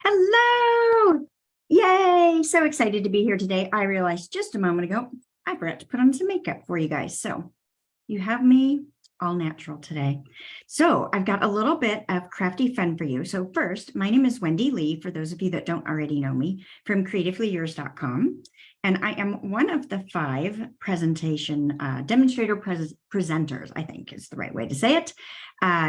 Hello! Yay! So excited to be here today. I realized just a moment ago, I forgot to put on some makeup for you guys. So you have me all natural today. So I've got a little bit of crafty fun for you. So first, my name is Wendy Lee, for those of you that don't already know me, from CreativeLeeYours.com. And I am one of the 5 presentation demonstrator presenters, I think is the right way to say it,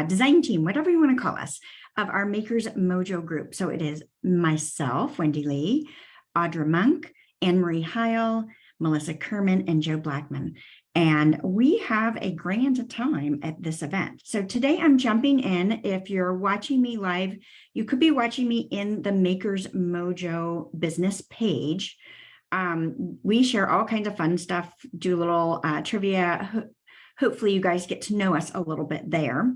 design team, whatever you want to call us, of our Makers Mojo group. So it is myself, Wendy Lee, Audra Monk, Anne Marie Heil, Melissa Kerman, and Joe Blackman. And we have a grand time at this event. So today I'm jumping in. If you're watching me live, you could be watching me in the Makers Mojo business page. We share all kinds of fun stuff, do a little trivia. Hopefully you guys get to know us a little bit there.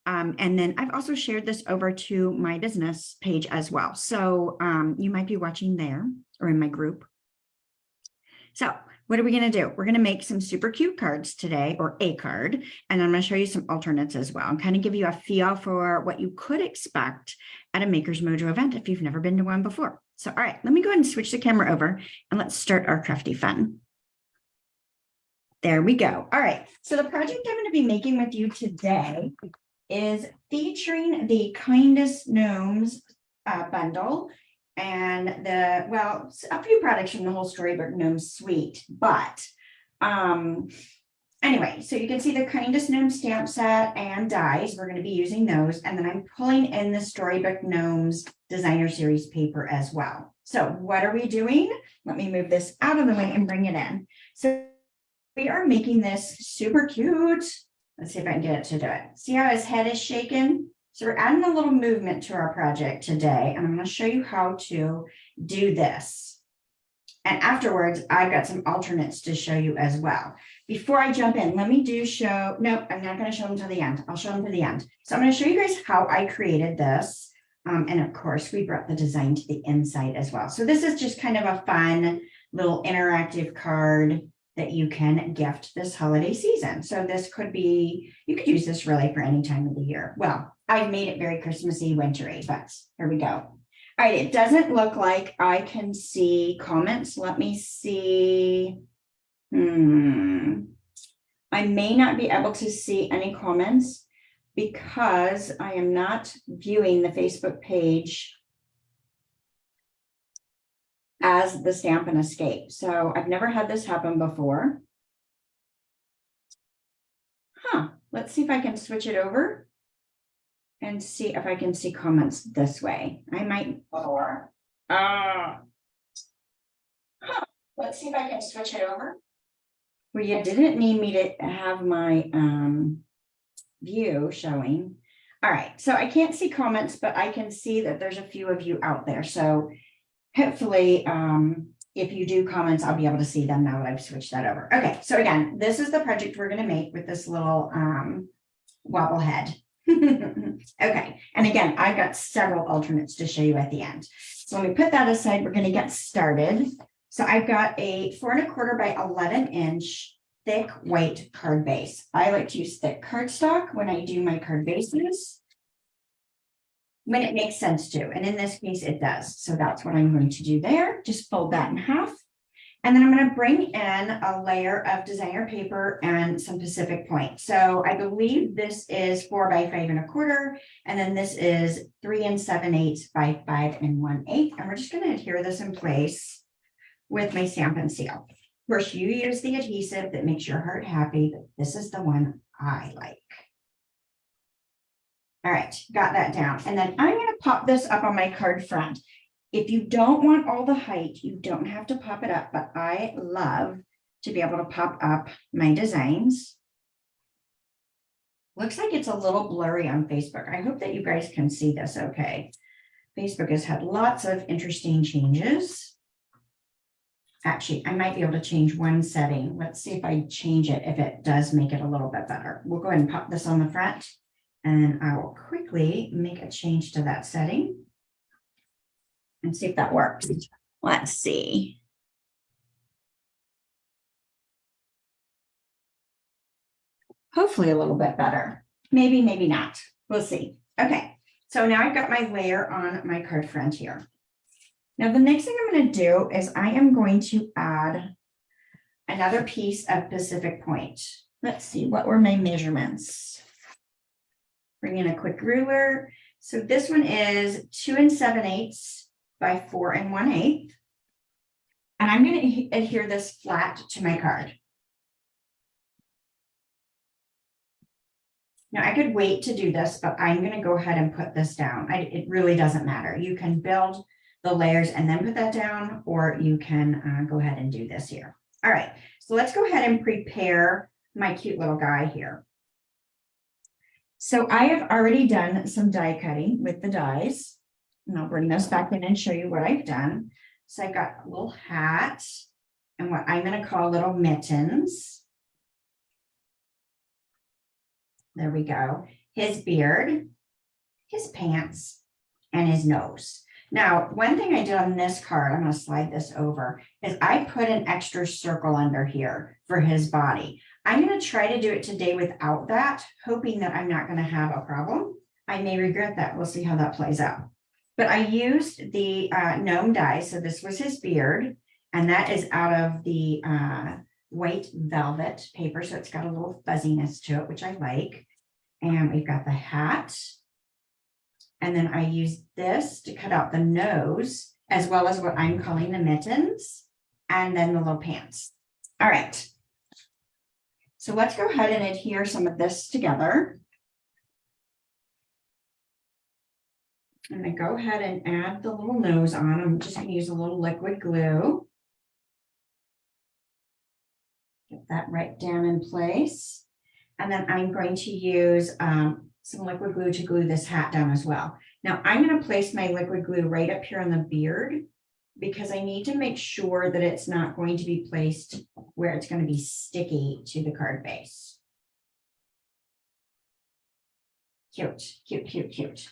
And then I've also shared this over to my business page as well. So you might be watching there or in my group. So what are we going to do? We're going to make some super cute cards today, or a card, and I'm going to show you some alternates as well and kind of give you a feel for what you could expect at a Makers Mojo event if you've never been to one before. So, all right, let me go ahead and switch the camera over and let's start our crafty fun. There we go. All right, so the project I'm going to be making with you today is featuring the Kindest Gnomes bundle and a few products from the whole Storybook Gnome suite. But anyway, so you can see the Kindest Gnome stamp set and dies. We're going to be using those. And then I'm pulling in the Storybook Gnomes designer series paper as well. So what are we doing? Let me move this out of the way and bring it in. So we are making this super cute. Let's see if I can get it to do it. See how his head is shaking? So we're adding a little movement to our project today, and I'm going to show you how to do this. And afterwards, I've got some alternates to show you as well. Before I jump in, let me nope, I'm not going to show them till the end. I'll show them to the end. So I'm going to show you guys how I created this. And of course, we brought the design to the inside as well. So this is just kind of a fun little interactive card that you can gift this holiday season. So this could be, you could use this really for any time of the year. Well, I've made it very Christmassy, wintry, but here we go. All right, it doesn't look like I can see comments. Let me see. I may not be able to see any comments because I am not viewing the Facebook page as the Stamp and Escape. So I've never had this happen before. Let's see if I can switch it over and see if I can see comments this way. I might, let's see if I can switch it over. Well, you didn't need me to have my view showing. All right, so I can't see comments, but I can see that there's a few of you out there. So hopefully, if you do comments, I'll be able to see them now that I've switched that over. Okay, so again, this is the project we're going to make with this little wobble head. Okay, and again, I've got several alternates to show you at the end. So let me put that aside. We're going to get started. So I've got a 4 1/4 by 11 inch thick white card base. I like to use thick cardstock when I do my card bases, when it makes sense to, and in this case it does. So that's what I'm going to do there. Just fold that in half. And then I'm going to bring in a layer of designer paper and some Pacific Point. So I believe this is 4 by 5 1/4, and then this is 3 7/8 by 5 1/8. And we're just going to adhere this in place with my Stamp and Seal. Of course, you use the adhesive that makes your heart happy, but this is the one I like. All right, got that down. And then I'm going to pop this up on my card front. If you don't want all the height, you don't have to pop it up, but I love to be able to pop up my designs. Looks like it's a little blurry on Facebook. I hope that you guys can see this okay. Facebook has had lots of interesting changes. Actually, I might be able to change one setting. Let's see if I change it, if it does make it a little bit better. We'll go ahead and pop this on the front. And I will quickly make a change to that setting and see if that works. Let's see. Hopefully a little bit better. Maybe, maybe not. We'll see. Okay. So now I've got my layer on my card front here. Now the next thing I'm going to do is I am going to add another piece of Pacific Point. Let's see, what were my measurements? Bring in a quick ruler. So this one is 2 7/8 by 4 1/8. And I'm going to adhere this flat to my card. Now I could wait to do this, but I'm going to go ahead and put this down. It really doesn't matter. You can build the layers and then put that down, or you can go ahead and do this here. All right, so let's go ahead and prepare my cute little guy here. So I have already done some die cutting with the dies, and I'll bring this back in and show you what I've done. So I've got a little hat and what I'm going to call little mittens. There we go. His beard, his pants, and his nose. Now, one thing I did on this card, I'm going to slide this over, is I put an extra circle under here for his body. I'm going to try to do it today without that, hoping that I'm not going to have a problem. I may regret that. We'll see how that plays out. But I used the gnome die. So this was his beard, and that is out of the white velvet paper. So it's got a little fuzziness to it, which I like. And we've got the hat. And then I used this to cut out the nose, as well as what I'm calling the mittens, and then the little pants. All right. So let's go ahead and adhere some of this together. I'm going to go ahead and add the little nose on. I'm just going to use a little liquid glue. Get that right down in place. And then I'm going to use some liquid glue to glue this hat down as well. Now I'm going to place my liquid glue right up here on the beard because I need to make sure that it's not going to be placed where it's going to be sticky to the card base. Cute, cute, cute, cute.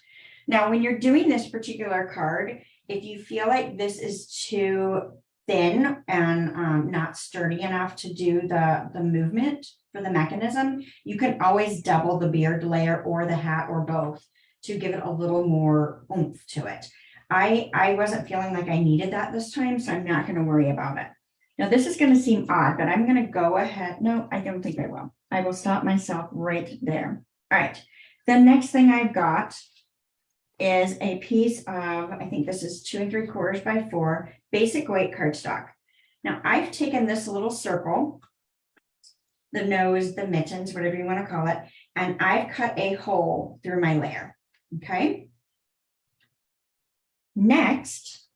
Now, when you're doing this particular card, if you feel like this is too thin and not sturdy enough to do the movement for the mechanism, you can always double the beard layer or the hat or both to give it a little more oomph to it. I wasn't feeling like I needed that this time, so I'm not going to worry about it. Now, this is going to seem odd, but I'm going to go ahead. No, I don't think I will. I will stop myself right there. All right. The next thing I've got is a piece of, I think this is 2 3/4 by 4 basic white cardstock. Now I've taken this little circle, the nose, the mittens, whatever you want to call it, and I've cut a hole through my layer. Okay. Next,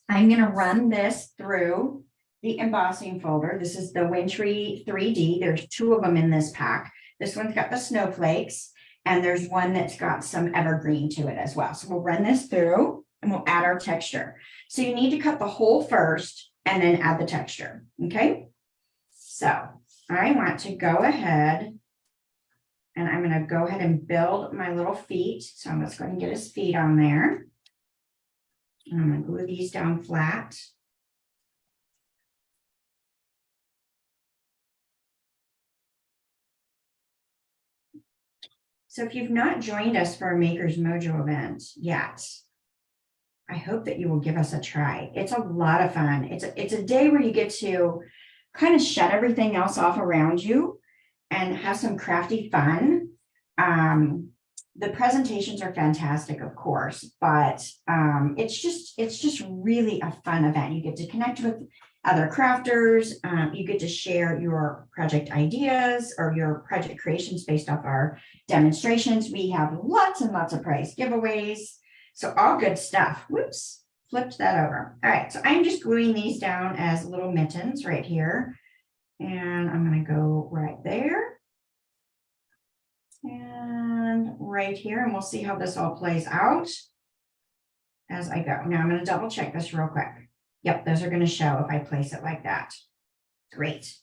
I'm going to run this through the embossing folder. This is the Wintry 3D. There's 2 of them in this pack. This one's got the snowflakes, and there's one that's got some evergreen to it as well. So we'll run this through and we'll add our texture. So you need to cut the hole first and then add the texture. Okay. So I want to go ahead and I'm going to go ahead and build my little feet. So I'm just going to get his feet on there. And I'm going to glue these down flat. So if you've not joined us for a Maker's Mojo event yet, I hope that you will give us a try. It's a lot of fun. It's a day where you get to kind of shut everything else off around you and have some crafty fun. The presentations are fantastic, of course, but it's just really a fun event. You get to connect with other crafters. You get to share your project ideas or your project creations based off our demonstrations. We have lots and lots of prize giveaways. So all good stuff. Whoops, flipped that over. All right, so I'm just gluing these down as little mittens right here. And I'm going to go right there. And right here, and we'll see how this all plays out as I go. Now I'm going to double check this real quick. Yep, those are going to show if I place it like that. Great.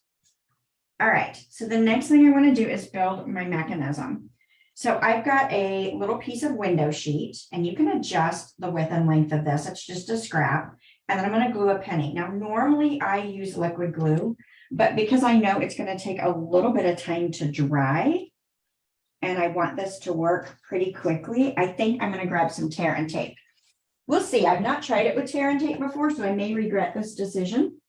All right, so the next thing I want to do is build my mechanism. So I've got a little piece of window sheet, and you can adjust the width and length of this. It's just a scrap. And then I'm going to glue a penny. Now, normally I use liquid glue, but because I know it's going to take a little bit of time to dry, and I want this to work pretty quickly, I think I'm going to grab some tear and tape. We'll see. I've not tried it with tear and tape before, so I may regret this decision.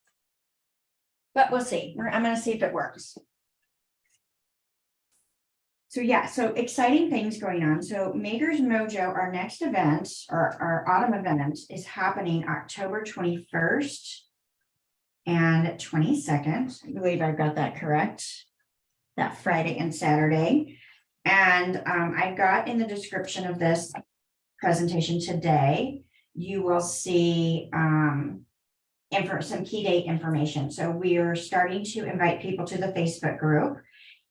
But we'll see. I'm going to see if it works. So yeah, so exciting things going on. So Maker's Mojo, our next event, or our autumn event, is happening October 21st and 22nd. I believe I've got that correct. That Friday and Saturday. And I've got in the description of this presentation today, you will see some key date information. So we are starting to invite people to the Facebook group.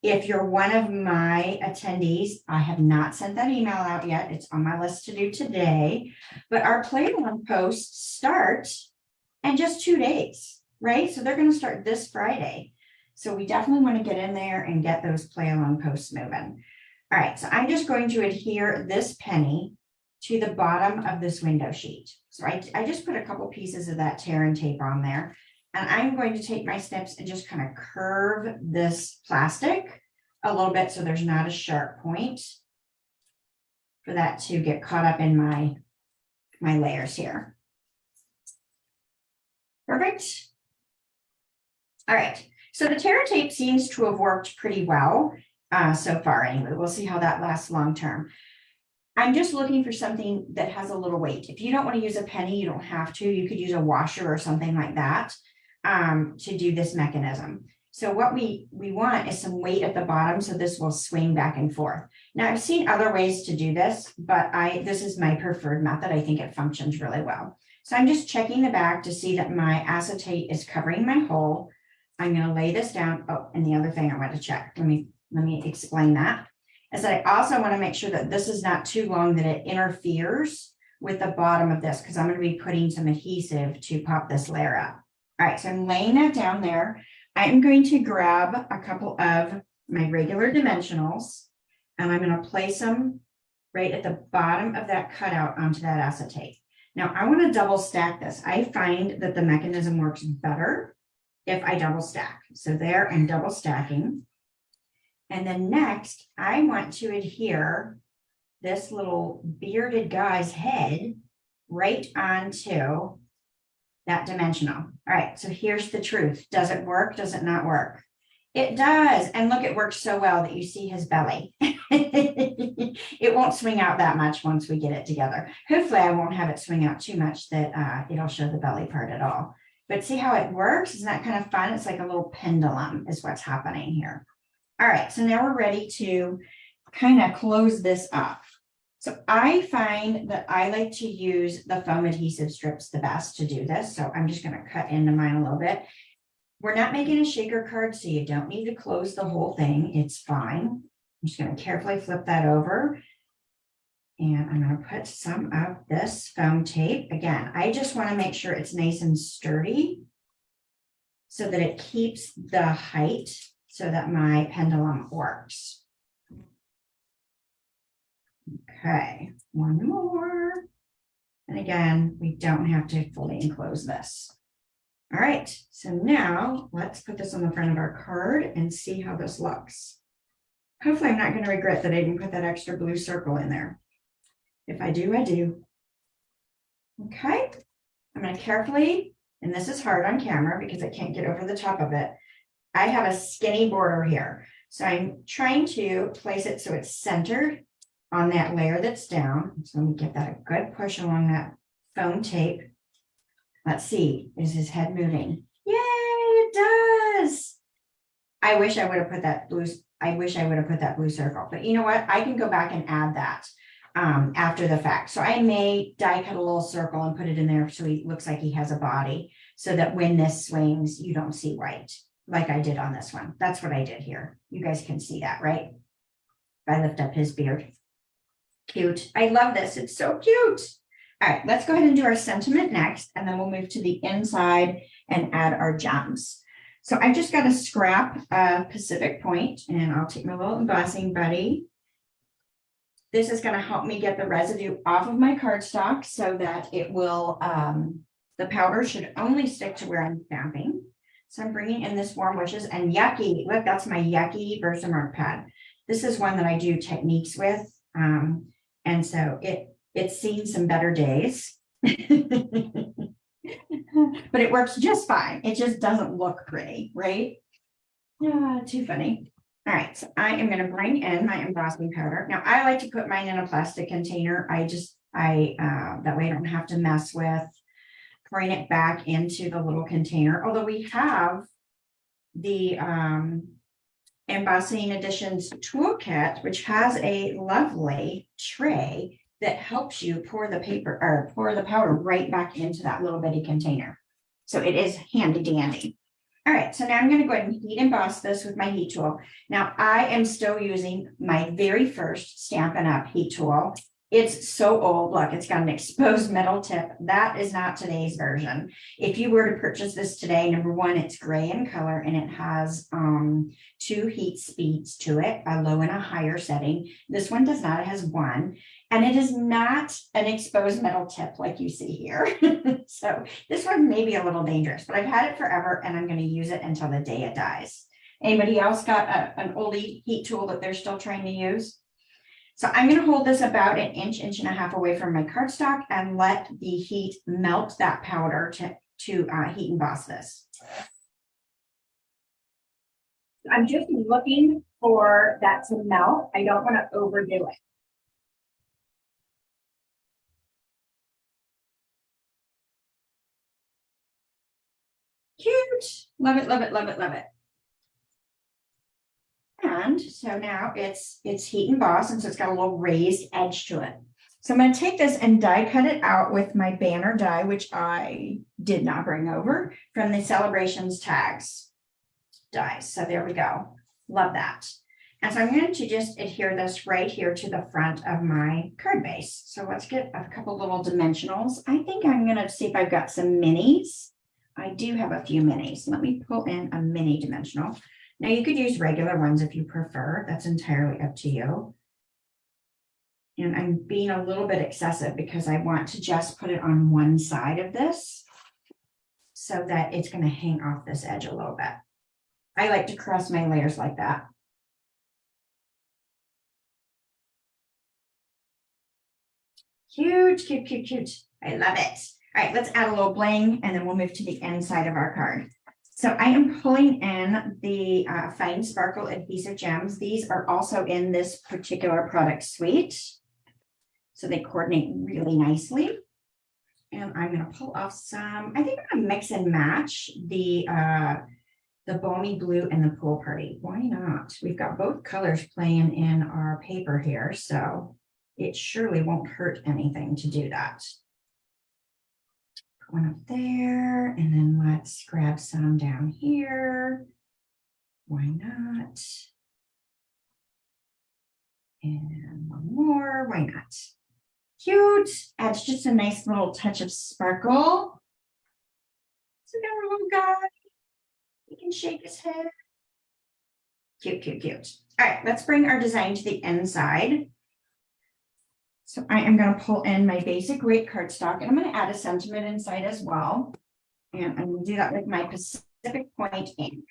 If you're one of my attendees, I have not sent that email out yet. It's on my list to do today, but our play along posts start in just 2 days, right? So they're going to start this Friday. So we definitely want to get in there and get those play along posts moving. All right, so I'm just going to adhere this penny to the bottom of this window sheet. So I just put a couple pieces of that tear and tape on there. And I'm going to take my snips and just kind of curve this plastic a little bit so there's not a sharp point for that to get caught up in my layers here. Perfect. All right, so the tear and tape seems to have worked pretty well so far anyway. We'll see how that lasts long term. I'm just looking for something that has a little weight. If you don't want to use a penny, you don't have to. You could use a washer or something like that to do this mechanism. So what we want is some weight at the bottom so this will swing back and forth. Now I've seen other ways to do this, but this is my preferred method. I think it functions really well. So I'm just checking the back to see that my acetate is covering my hole. I'm going to lay this down. Oh, and the other thing I want to check, let me explain that, is that I also want to make sure that this is not too long that it interferes with the bottom of this, because I'm going to be putting some adhesive to pop this layer up. All right, so I'm laying that down there. I'm going to grab a couple of my regular dimensionals, and I'm going to place them right at the bottom of that cutout onto that acetate. Now I want to double stack this. I find that the mechanism works better if I double stack. So there I'm double stacking. And then next, I want to adhere this little bearded guy's head right onto that dimensional. All right, so here's the truth. Does it work? Does it not work? It does. And look, it works so well that you see his belly. It won't swing out that much once we get it together. Hopefully I won't have it swing out too much that it'll show the belly part at all. But see how it works? Isn't that kind of fun? It's like a little pendulum is what's happening here. All right, so now we're ready to kind of close this up. So I find that I like to use the foam adhesive strips the best to do this. So I'm just going to cut into mine a little bit. We're not making a shaker card, so you don't need to close the whole thing. It's fine. I'm just going to carefully flip that over. And I'm going to put some of this foam tape. Again, I just want to make sure it's nice and sturdy so that it keeps the height so that my pendulum works. Okay, one more. And again, we don't have to fully enclose this. All right, so now let's put this on the front of our card and see how this looks. Hopefully I'm not going to regret that I didn't put that extra blue circle in there. If I do, I do. Okay, I'm going to carefully, and this is hard on camera because I can't get over the top of it. I have a skinny border here. So I'm trying to place it so it's centered on that layer that's down. So let me give that a good push along that foam tape. Let's see, is his head moving? Yay, it does. I wish I would have put that blue circle, but you know what? I can go back and add that after the fact. So I may die cut a little circle and put it in there so he looks like he has a body, so that when this swings, you don't see white like I did on this one. That's what I did here. You guys can see that, right? If I lift up his beard. Cute. I love this. It's so cute. All right, let's go ahead and do our sentiment next, and then we'll move to the inside and add our gems. So I just got a scrap Pacific Point, and I'll take my little embossing buddy. This is going to help me get the residue off of my cardstock so that it will, the powder should only stick to where I'm stamping. So I'm bringing in this Warm Wishes and Yucky. Look, that's my Yucky Versamark pad. This is one that I do techniques with. And so it's seen some better days. But it works just fine. It just doesn't look pretty, right? Too funny. All right, so I am going to bring in my embossing powder. Now I like to put mine in a plastic container. That way I don't have to mess with pouring it back into the little container. Although we have the Embossing Editions toolkit, which has a lovely tray that helps you pour the paper or pour the powder right back into that little bitty container. So it is handy dandy. All right, so now I'm going to go ahead and heat emboss this with my heat tool. Now I am still using my very first Stampin' Up! Heat tool. It's so old. Look, it's got an exposed metal tip. That is not today's version. If you were to purchase this today, number one, it's gray in color and it has 2 heat speeds to it, a low and a higher setting. This one does not. It has 1. And it is not an exposed metal tip like you see here. So this one may be a little dangerous, but I've had it forever and I'm going to use it until the day it dies. Anybody else got an oldie heat tool that they're still trying to use? So I'm going to hold this about an inch and a half away from my cardstock and let the heat melt that powder to heat emboss this. I'm just looking for that to melt. I don't want to overdo it. Cute. Love it, love it, love it, love it. And so now it's heat embossed, and so it's got a little raised edge to it. So I'm going to take this and die cut it out with my banner die, which I did not bring over from the Celebrations Tags dies. So there we go. Love that. And so I'm going to just adhere this right here to the front of my card base. So let's get a couple little dimensionals. I think I'm going to see if I've got some minis. I do have a few minis. Let me pull in a mini dimensional. Now you could use regular ones if you prefer. That's entirely up to you. And I'm being a little bit excessive because I want to just put it on one side of this so that it's going to hang off this edge a little bit. I like to cross my layers like that. Cute, cute, cute, cute. I love it. All right, let's add a little bling and then we'll move to the inside of our card. So I am pulling in the Fine Sparkle Adhesive Gems. These are also in this particular product suite. So they coordinate really nicely. And I'm going to pull off some, I think I'm going to mix and match the Balmy Blue and the Pool Party. Why not? We've got both colors playing in our paper here, so it surely won't hurt anything to do that. One up there, and then let's grab some down here. Why not? And one more, why not? Cute, adds just a nice little touch of sparkle. So we got our little guy. He can shake his head. Cute, cute, cute. All right, let's bring our design to the inside. So I am going to pull in my basic weight cardstock and I'm going to add a sentiment inside as well. And I'm going to do that with my Pacific Point ink.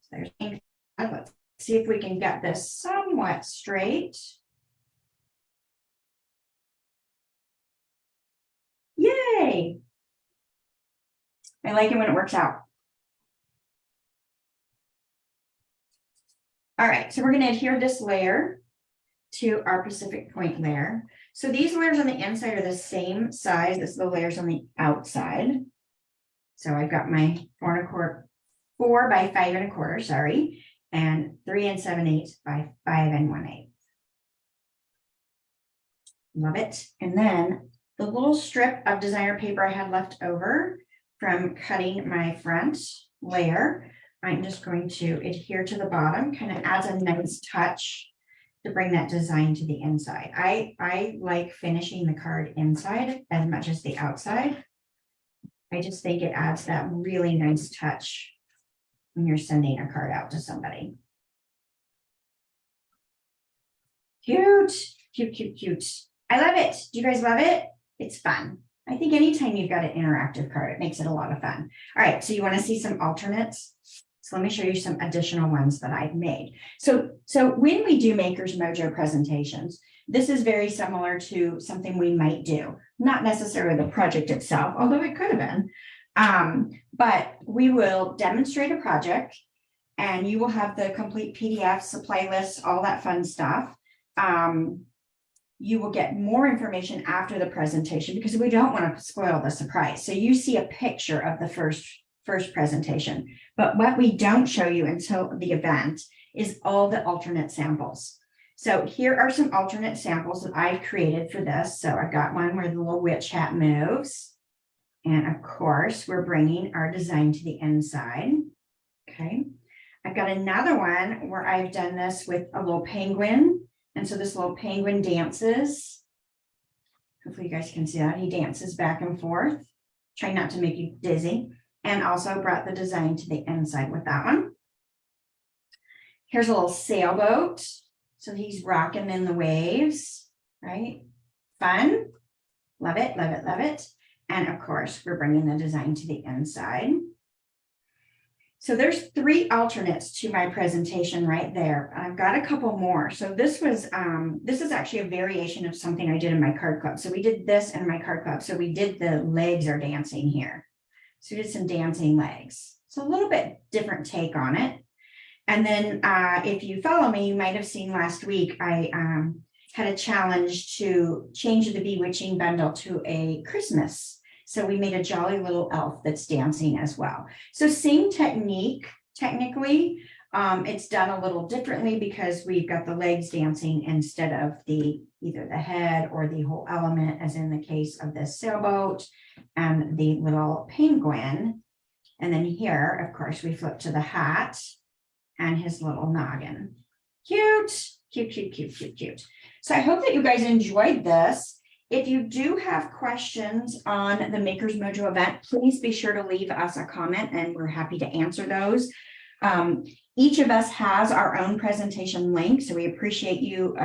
So there's ink. Let's see if we can get this somewhat straight. Yay! I like it when it works out. All right, so we're going to adhere this layer to our Pacific Point layer. So these layers on the inside are the same size as the layers on the outside. So I've got my 4 by 5 1/4, sorry, and 3 7/8 by 5 1/8. Love it. And then the little strip of designer paper I had left over from cutting my front layer, I'm just going to adhere to the bottom, kind of adds a nice touch to bring that design to the inside. I like finishing the card inside as much as the outside. I just think it adds that really nice touch when you're sending a card out to somebody. Cute, cute, cute, cute. I love it. Do you guys love it? It's fun. I think anytime you've got an interactive card, it makes it a lot of fun. All right, so you want to see some alternates? So let me show you some additional ones that I've made. So when we do Maker's Mojo presentations, this is very similar to something we might do, not necessarily the project itself, although it could have been. But we will demonstrate a project and you will have the complete PDF, supply list, all that fun stuff. You will get more information after the presentation because we don't want to spoil the surprise. So you see a picture of the first presentation, but what we don't show you until the event is all the alternate samples. So here are some alternate samples that I've created for this. So I've got one where the little witch hat moves. And of course, we're bringing our design to the inside. Okay. I've got another one where I've done this with a little penguin. And so this little penguin dances. Hopefully you guys can see that. He dances back and forth. Try not to make you dizzy. And also brought the design to the inside with that one. Here's a little sailboat. So he's rocking in the waves, right? Fun. Love it, love it, love it. And of course, we're bringing the design to the inside. So there's 3 alternates to my presentation right there. I've got a couple more. So this is actually a variation of something I did in my card club. So we did this in my card club. So we did the legs are dancing here. So we did some dancing legs. So a little bit different take on it. And then if you follow me, you might have seen last week, I had a challenge to change the Bewitching bundle to a Christmas. So we made a jolly little elf that's dancing as well. So same technique, technically, it's done a little differently because we've got the legs dancing instead of either the head or the whole element, as in the case of this sailboat and the little penguin. And then here, of course, we flip to the hat and his little noggin. Cute, cute, cute, cute, cute, cute. So I hope that you guys enjoyed this. If you do have questions on the Maker's Mojo event, please be sure to leave us a comment and we're happy to answer those. Each of us has our own presentation link, so we appreciate you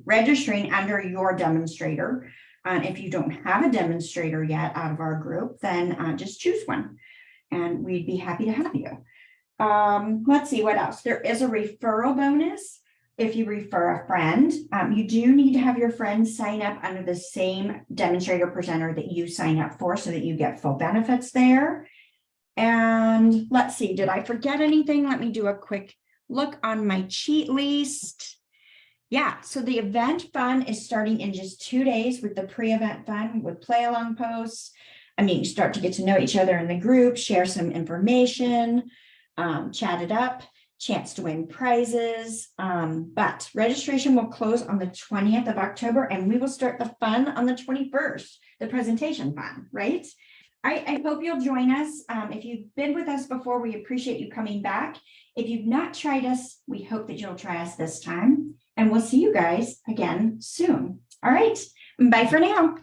registering under your demonstrator. If you don't have a demonstrator yet out of our group, then just choose one and we'd be happy to have you. Let's see what else. There is a referral bonus. If you refer a friend, you do need to have your friends sign up under the same demonstrator presenter that you sign up for so that you get full benefits there. And let's see, did I forget anything? Let me do a quick look on my cheat list. Yeah, so the event fun is starting in just 2 days with the pre-event fun with play along posts. I mean, you start to get to know each other in the group, share some information, chat it up, chance to win prizes. But registration will close on the 20th of October and we will start the fun on the 21st, the presentation fun, right? I hope you'll join us. If you've been with us before, we appreciate you coming back. If you've not tried us, we hope that you'll try us this time. And we'll see you guys again soon. All right. Bye for now.